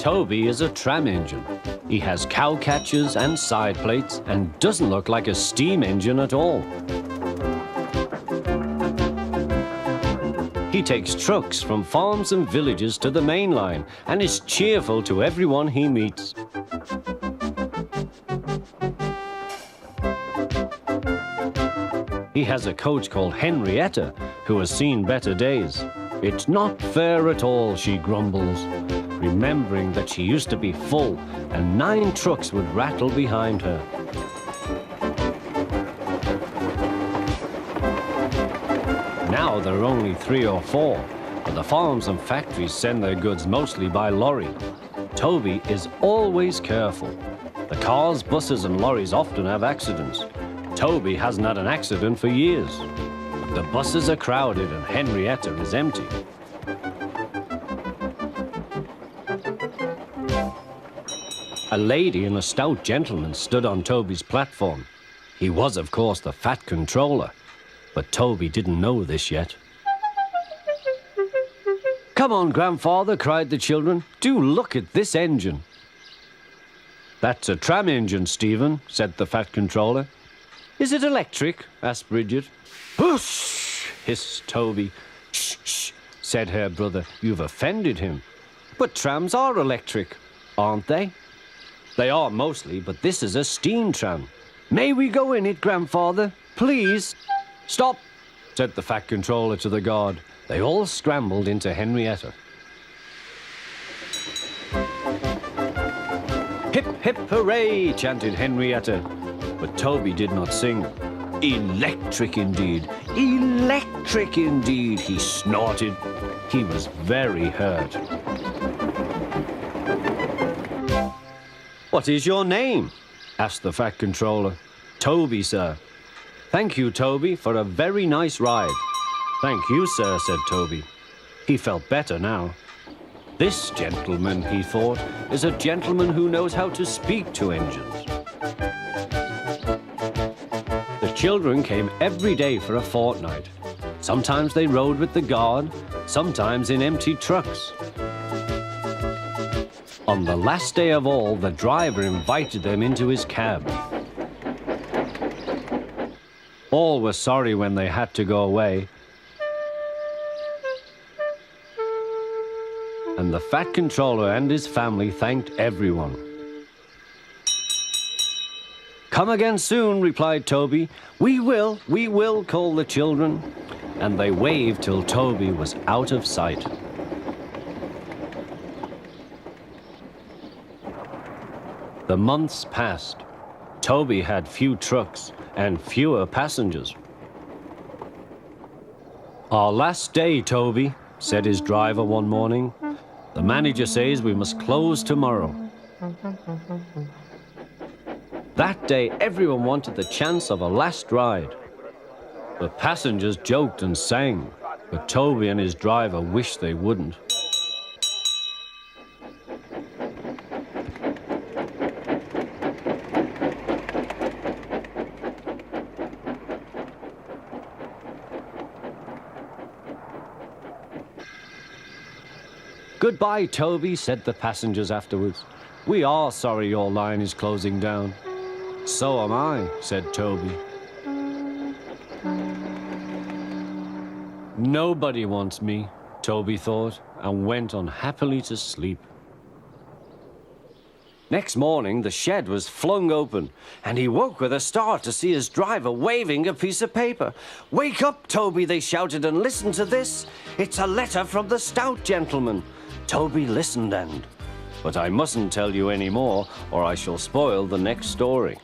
Toby is a tram engine. He has cow catchers and side plates and doesn't look like a steam engine at all. He takes trucks from farms and villages to the main line and is cheerful to everyone he meets. He has a coach called Henrietta, who has seen better days. It's not fair at all, she grumbles, remembering that she used to be full and 9 trucks would rattle behind her. Now there are only 3 or 4, but the farms and factories send their goods mostly by lorry. Toby is always careful. The cars, buses and lorries often have accidents. Toby hasn't had an accident for years. The buses are crowded and Henrietta is empty. A lady and a stout gentleman stood on Toby's platform. He was, of course, the fat controller, but Toby didn't know this yet. "Come on, grandfather," cried the children. "Do look at this engine." "That's a tram engine, Stephen," said the fat controller. "Is it electric?" asked Bridget. "Hush!" hissed Toby. "Shh, shh," said her brother. "You've offended him." "But trams are electric, aren't they?" "They are mostly, but this is a steam tram." "May we go in it, grandfather? Please?" "Stop," said the fat controller to the guard. They all scrambled into Henrietta. "Hip, hip, hooray!" chanted Henrietta. But Toby did not sing. "Electric indeed, electric indeed," he snorted. He was very hurt. "What is your name?" asked the fat controller. "Toby, sir." "Thank you, Toby, for a very nice ride." "Thank you, sir," said Toby. He felt better now. This gentleman, he thought, is a gentleman who knows how to speak to engines. The children came every day for a fortnight. Sometimes they rode with the guard, sometimes in empty trucks. On the last day of all, the driver invited them into his cab. All were sorry when they had to go away. And the fat controller and his family thanked everyone. "Come again soon," replied Toby. We will," called the children. And they waved till Toby was out of sight. The months passed. Toby had few trucks and fewer passengers. "Our last day, Toby," said his driver one morning. "The manager says we must close tomorrow." That day, everyone wanted the chance of a last ride. The passengers joked and sang, but Toby and his driver wished they wouldn't. "Goodbye, Toby," said the passengers afterwards. "We are sorry your line is closing down." "So am I," said Toby. Nobody wants me, Toby thought, and went unhappily to sleep. Next morning, the shed was flung open, and he woke with a start to see his driver waving a piece of paper. "Wake up, Toby," they shouted, "and listen to this. It's a letter from the stout gentleman." Toby listened but I mustn't tell you any more, or I shall spoil the next story.